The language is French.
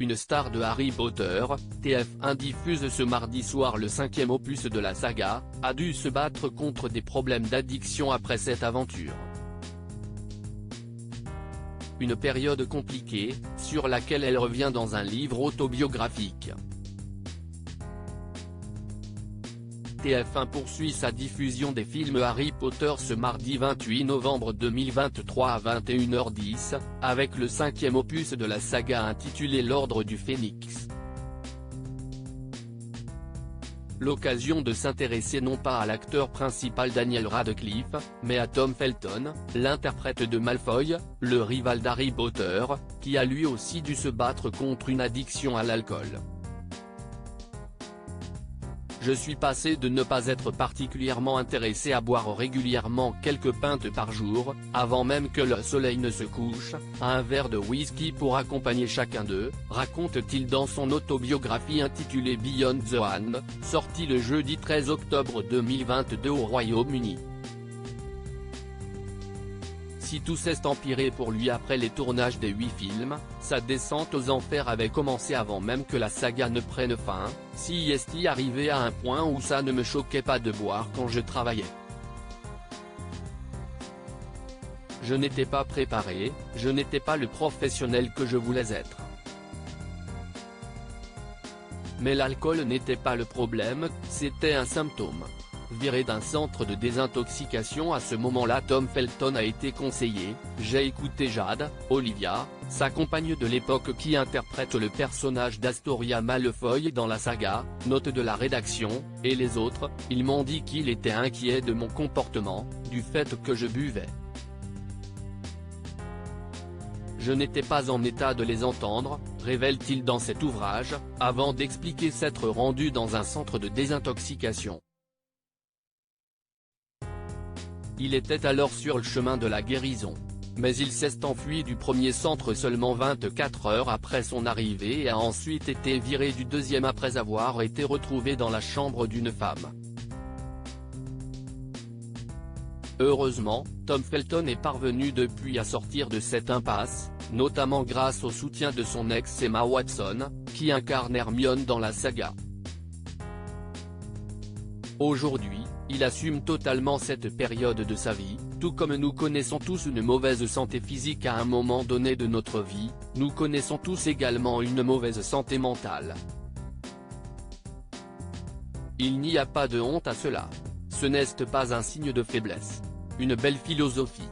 une star de Harry Potter, TF1 diffuse ce mardi soir le 5e opus de la saga, a dû se battre contre des problèmes d'addiction après cette aventure. Une période compliquée, sur laquelle elle revient dans un livre autobiographique. TF1 poursuit sa diffusion des films Harry Potter ce mardi 28 novembre 2023 à 21h10, avec le 5e opus de la saga intitulé L'Ordre du Phénix. L'occasion de s'intéresser non pas à l'acteur principal Daniel Radcliffe, mais à Tom Felton, l'interprète de Malfoy, le rival d'Harry Potter, qui a lui aussi dû se battre contre une addiction à l'alcool. Je suis passé de ne pas être particulièrement intéressé à boire régulièrement quelques pintes par jour, avant même que le soleil ne se couche, à un verre de whisky pour accompagner chacun d'eux, raconte-t-il dans son autobiographie intitulée Beyond the Hand, sortie le jeudi 13 octobre 2022 au Royaume-Uni. Si tout s'est empiré pour lui après les tournages des 8 films, sa descente aux enfers avait commencé avant même que la saga ne prenne fin, si est-il arrivé à un point où ça ne me choquait pas de boire quand je travaillais. Je n'étais pas préparé, je n'étais pas le professionnel que je voulais être. Mais l'alcool n'était pas le problème, c'était un symptôme. Viré d'un centre de désintoxication à ce moment-là, Tom Felton a été conseillé. J'ai écouté Jade, Olivia, sa compagne de l'époque qui interprète le personnage d'Astoria Malfoy dans la saga, note de la rédaction, et les autres, ils m'ont dit qu'il était inquiet de mon comportement, du fait que je buvais. Je n'étais pas en état de les entendre, révèle-t-il dans cet ouvrage, avant d'expliquer s'être rendu dans un centre de désintoxication. Il était alors sur le chemin de la guérison. Mais il s'est enfui du premier centre seulement 24 heures après son arrivée et a ensuite été viré du deuxième après avoir été retrouvé dans la chambre d'une femme. Heureusement, Tom Felton est parvenu depuis à sortir de cette impasse, notamment grâce au soutien de son ex Emma Watson, qui incarne Hermione dans la saga. Aujourd'hui, il assume totalement cette période de sa vie, tout comme nous connaissons tous une mauvaise santé physique à un moment donné de notre vie, nous connaissons tous également une mauvaise santé mentale. Il n'y a pas de honte à cela. Ce n'est pas un signe de faiblesse. Une belle philosophie.